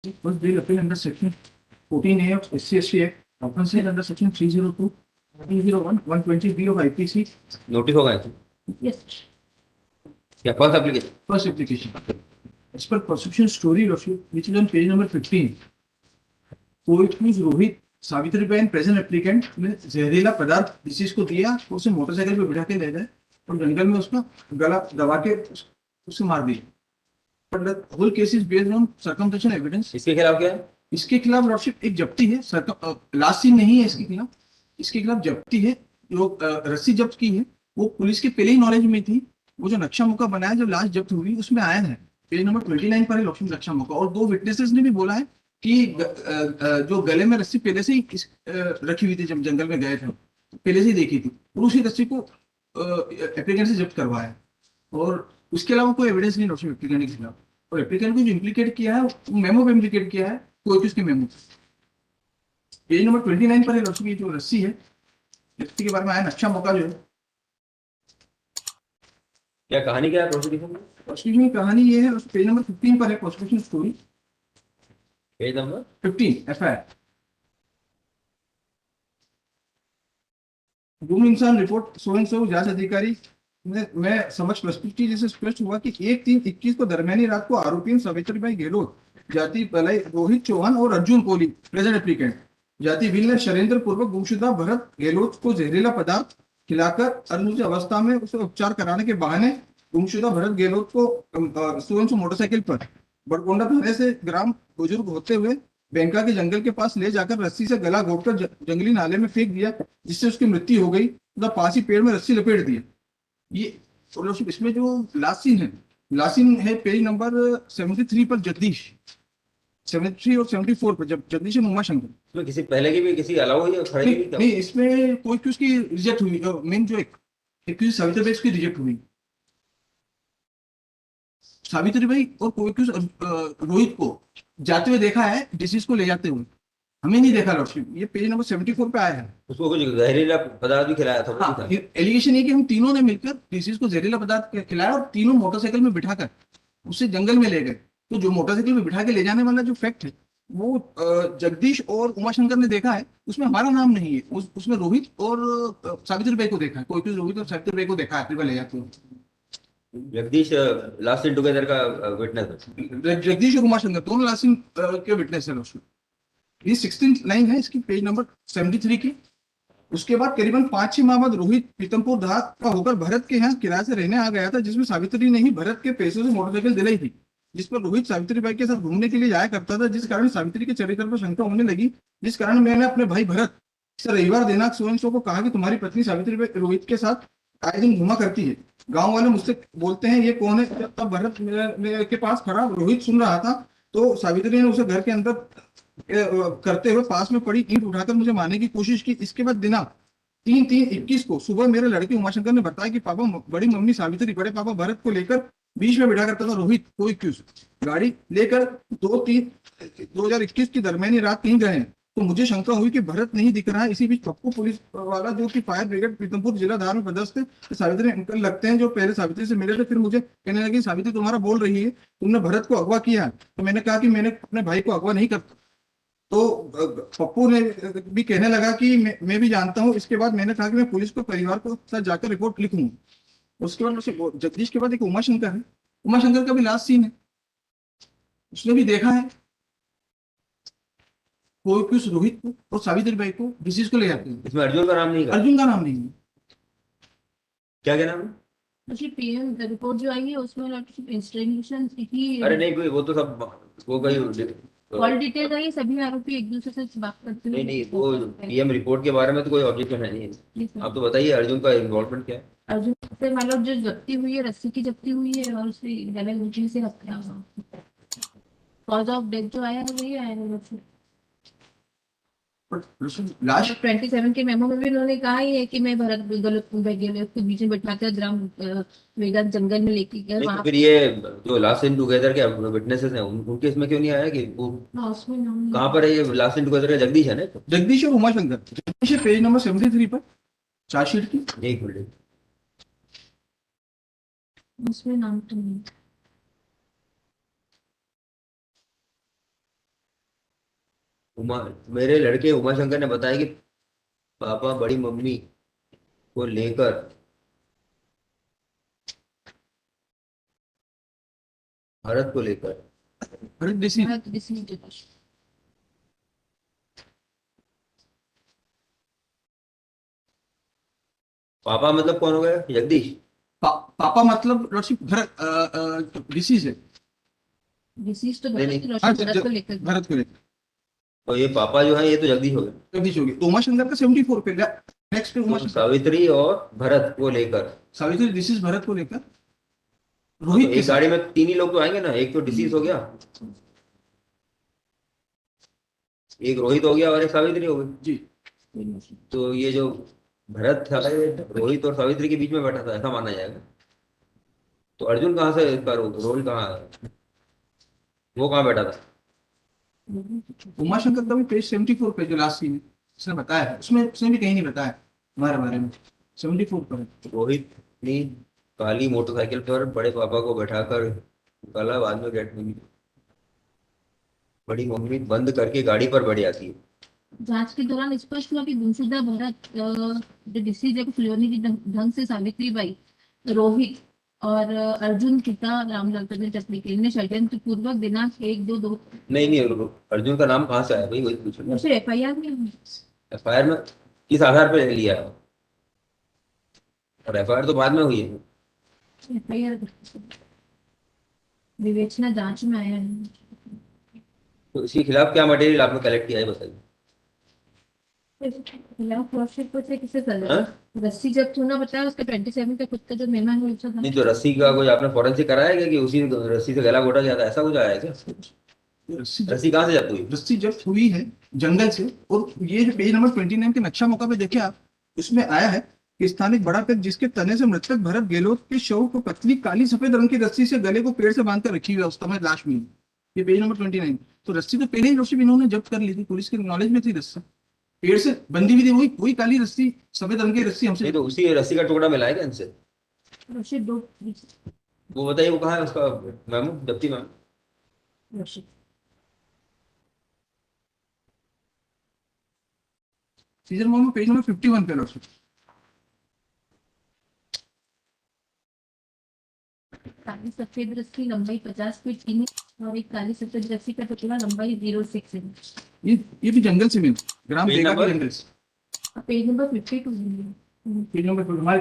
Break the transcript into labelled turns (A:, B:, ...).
A: was bail appeal under section 14A of SC/ST Act, offences under section 302, 301, 120B of IPC.
B: Notice होगा इसमें?
A: Yes.
B: क्या first application?
A: First application. As per prosecution story, which is on page number 15, co-accused Rohit Savitribai and present applicant ने जहरीला पदार्थ disease को दिया, उसे motorcycle पे बिठा के ले गए और जंगल में उसका गला दबा के उसे मार दिया. But the whole case is based on circumstantial evidence.
B: इसके खिलाफ क्या है?
A: इसके खिलाफ लॉर्डशिप एक जब्ती है. लास्ट सीन नहीं है इसके खिलाफ. इसके खिलाफ जब्ती है. जो रस्सी जब्त की है वो पुलिस के पहले ही नॉलेज में थी. वो जो नक्शा मुक्का बनाया जो लास्ट जब्त हुई उसमें आया है. पेज नंबर 29 पर है लॉर्डशिप नक्शा मुक्का. और दो विटनेसेस ने भी बोला है कि जो गले में रस्सी पहले से ही रखी हुई थी जब जंगल में गए थे, पहले से ही देखी थी और उसी रस्सी को एप्लीकेंट से जब्त करवाया. और उसके अलावा कोई एविडेंस नहीं लॉर्डशिप एप्लीकेंट के खिलाफ. और एप्लीकेंट को जो इम्प्लीकेट किया है वो मेमो पे इम्प्लीकेट किया है, कोई उसके मेमो. पेज नंबर 29 पर है लॉर्डशिप की जो रस्सी है, रस्सी के बारे में आया नक्शा मौका जो है.
B: क्या कहानी क्या है प्रोसिक्यूशन में?
A: प्रोसिक्यूशन की कहानी ये है. पेज नंबर 15 पर है prosecution story.
B: Page number
A: 15 FIR. गुम इंसान रिपोर्ट सो जांच अधिकारी मैं समझ प्रस्तुत की, जिससे स्पष्ट हुआ कि 1/3/21 को दरमियानी रात को आरोपी सावित्रीबाई गेहलोत, जाति बलई रोहित चौहान और अर्जुन कोहली प्रेजेंट एप्लीकेंट, जाति भिन्न शरेंद्र पूर्वक गुमशुदा भरत गेहलोत को जहरीला पदार्थ खिलाकर अनुचित अवस्था में उसे उपचार कराने के बहाने गुमशुदा भरत गेहलोत को सोनसो मोटरसाइकिल पर बड़कोंडा थाने से ग्राम बुजुर्ग होते हुए बैंका के जंगल के पास ले जाकर रस्सी से गला घोटकर जंगली नाले में फेंक दिया, जिससे उसकी मृत्यु हो गई तथा पास ही पेड़ में रस्सी लपेट दिया. ये और इसमें जो लास्ट सीन है पेज नंबर 73 पर जगदीश, 73 और 74 पर जब जगदीश एंड उमाशंकर.
B: इसमें किसी पहले की भी किसी अलाउ हुई है खड़े की भी?
A: नहीं, इसमें कोई क्यूज की रिजेक्ट हुई. मेन जो एक क्यूज सावित्रीबाई की रिजेक्ट हुई. सावित्रीबाई और कोई क्यूज रोहित को जाते हुए देखा है, डिसीज को ले जाते हुए. हमें नहीं देखा लॉर्डशिप. ये पेज नंबर 74 पे आया है.
B: उसको कुछ जहरीला पदार्थ भी खिलाया था?
A: हाँ, एलिगेशन ये कि हम तीनों ने मिलकर डिसीज को जहरीला पदार्थ खिलाया और तीनों मोटरसाइकिल में बिठाकर उसे जंगल में ले गए. तो जो मोटरसाइकिल में बिठा के ले जाने वाला जो फैक्ट है वो जगदीश और उमाशंकर ने देखा है. उसमें हमारा नाम नहीं है. उसमें रोहित और सावित्रीबाई को देखा है. कोई रोहित और सावित्रीबाई को देखा है ले जाते हुए.
B: जगदीश लास्ट इन टुगेदर का विटनेस है.
A: जगदीश और उमाशंकर दोनों लास्ट सीन के विटनेस है. उसमें ये 16 लाइन है इसकी पेज नंबर 73 की. उसके बाद करीबन 5-6 माह बाद रोहित पीतमपुर देहात का होकर भरत के यहाँ किराए से रहने आ गया था, जिसमें सावित्री ने ही भरत के पैसों से मोटरसाइकिल दिलाई थी, जिस पर रोहित सावित्रीबाई के साथ घूमने के लिए जाया करता था, जिस कारण सावित्री के चरित्र पर शंका होने लगी. जिस कारण मैंने अपने भाई भरत से रविवार दिनांक सोन को कहा कि तुम्हारी पत्नी सावित्रीबाई रोहित के साथ आए दिन घुमा करती है. गाँव वाले मुझसे बोलते हैं ये कौन है. तब भरत मेरे के पास खड़ा रोहित सुन रहा था, तो सावित्री ने उसे घर के अंदर करते हुए पास में पड़ी ईंट उठाकर मुझे मारने की कोशिश की. इसके बाद दिनांक 3/3/21 को सुबह मेरे लड़के उमाशंकर ने बताया कि पापा बड़ी मम्मी सावित्री बड़े पापा भरत को लेकर बीच में बिठा करता था रोहित को 21 गाड़ी लेकर 2/3/2021 की दरमियानी रात कहीं गए हैं. तो मुझे शंका हुई कि भरत नहीं दिख रहा है. इसी बीच पप्पू पुलिस वाला जो कि फायर ब्रिगेड पीतमपुर जिला धार में पदस्थ है, सावित्री अंकल लगते हैं, जो पहले सावित्री से मिले थे. फिर मुझे कहने लगे सावित्री तुम्हारा बोल रही है, तुमने भरत को अगवा किया है. तो मैंने कहा कि मैंने अपने भाई को अगवा नहीं करता. तो पप्पू ने भी कहने लगा कि मैं भी जानता हूँ. इसके बाद मैंने कहा कि मैं पुलिस को परिवार को साथ जाकर रिपोर्ट लिखूंगा. उसके बाद जगदीश के बाद एक उमाशंकर है. उमाशंकर का भी लास्ट सीन है. उसने भी देखा है कोई कुछ रोहित को और सावित्रीबाई को डिसीज को ले जाते हैं.
B: इसमें अर्जुन का नाम नहीं है?
A: अर्जुन का नाम नहीं है.
B: क्या क्या नाम है?
C: पीएम रिपोर्ट जो आई है उसमें इंस्ट्रक्शन ही.
B: अरे नहीं, कोई वो तो सब वो कहीं
C: ऑल डिटेल आई, सभी आरोपी एक दूसरे से बात करते हैं.
B: नहीं, वो पीएम रिपोर्ट के बारे में तो कोई ऑब्जेक्शन है नहीं. आप तो बताइए अर्जुन का इन्वॉल्वमेंट क्या है?
C: अर्जुन से मतलब जो जब्ती हुई है, रस्सी की जब्ती हुई है और उससे गले घुटने से हत्या. कॉज ऑफ डेथ जो आया है वही आया है.
A: लास्ट
C: 27 के मेमो में भी उन्होंने कहा ही है कि मैं भरत के बीच में बैठाकर ग्राम वेगा जंगल में लेके गए वहां.
B: फिर ये जो लास्ट इन टुगेदर के विटनेसेस हैं उनके इसमें क्यों नहीं आया कि वो कहाँ पर है? ये लास्ट इन टुगेदर का जगदीश है ना?
A: जगदीश और उमाशंकर. जगदीश पेज नंबर 73 पर चार्जशीट की.
B: एक मिनट.
C: उसमें नाम तो नहीं.
B: उमा, मेरे लड़के उमा शंकर ने बताया कि पापा बड़ी मम्मी को लेकर भारत को लेकर
A: भरत डिसीज।
C: भारत डिसीज।
B: पापा मतलब कौन हो गया, जगदीश?
A: पापा मतलब ऋषि भरत डिसीज है।
C: डिसीज तो
B: नहीं,
C: भारत
B: नहीं।
A: हाँ,
C: की भारत को लेकर।
A: भरत को लेकर
B: और ये पापा जो है ये तो जगदीश हो गए।
A: जगदीश होगी। तो उमा शंकर का 74 पे। नेक्स्ट पे उमा
B: तो
A: शंकर।
B: सावित्री और भरत को लेकर,
A: सावित्री डिसीज भरत को लेकर
B: तो
A: रोहित के
B: एक गाड़ी
A: साथ।
B: में तीन ही लोग तो आएंगे ना, एक तो डिसीज हो गया, एक रोहित हो गया और एक सावित्री हो गई।
A: जी।
B: तो ये जो भरत था ये रोहित और सावित्री के बीच में बैठा था, ऐसा माना जाएगा। तो अर्जुन कहाँ से इसका रोल कहाँ है, वो कहाँ बैठा था?
A: उमा शंकर का भी पेज 74 पे जो लास्ट सीन है उसने बताया है, उसमें उसने भी कहीं नहीं बताया हमारे बारे में। 74 पर है।
B: रोहित ने काली मोटरसाइकिल पर बड़े पापा को बैठाकर निकाला, बाद में गेट में बड़ी मम्मी बंद करके गाड़ी पर बैठ जाती है।
C: जांच के दौरान स्पष्ट हुआ कि गुमशुदा भरत जो डिसीज है, कुछ लेनी ढंग से सावित्री बाई, रोहित और अर्जुन पिता रामलाल प्रसाद चक्री ने षड्यंत्र पूर्वक दिनांक 1-2-2
B: नहीं नहीं, अर्जुन का नाम कहाँ से आया भाई, वही पूछ रहा हूँ।
C: उसे FIR में
B: एफआईआर में किस आधार पर लिया है? और एफआईआर तो बाद में हुई है।
C: FIR विवेचना जांच में आया है।
B: तो इसके खिलाफ क्या मटेरियल आपने कलेक्ट किया है बताइए।
C: खिलाफ क्रॉसचेक पर से किसे कर
B: हाँ?
C: रस्सी जब्त होना बताया, उसका 27 का खुद का जो मेहमान है उसका
B: नहीं तो रस्सी का कोई आपने फॉरेंसिक कराया क्या कि उसी रस्सी से गला घोटा जाता है, ऐसा कुछ आया है क्या? रस्सी कहाँ से जब्त हुई?
A: रस्सी जब्त हुई है जंगल से। और ये जो पेज नंबर 29 के नक्शा मौका पे देखे आप, उसमें आया है कि स्थानिक बड़ा पेड़ जिसके तने से मृतक भरत गहलोत के शव को पतली काली सफेद रंग की रस्सी से गले को पेड़ से बांधकर रखी हुई अवस्था में लाश मिली। ये पेज नंबर 29। तो रस्सी तो पहले ही रोशी इन्होंने जब्त कर ली थी, पुलिस के नॉलेज में थी रस्सी पेड़ से बंधी हुई थी, वही वही काली रस्सी सफेद रंग की रस्सी
B: नहीं
A: हमसे।
B: तो उसी रस्सी का टुकड़ा मिला है क्या इनसे?
C: रस्सी दो
B: वो बताइए, वो कहाँ है उसका मेमो, जब्ती मेमो?
C: रस्सी
A: सीजन 1 में पेज नंबर 51 पे रोशी।
C: काली सफेद रस्सी लंबाई 50 फीट 3 और एक काली सफेद रस्सी का टुकड़ा लंबाई 0.6 इंच।
A: ये भी जंगल से मिला, ग्राम
B: पेज
A: बेगा
B: नंबर?
A: के जंगल से।
C: पेज नंबर 52
A: पेज नंबर हमारे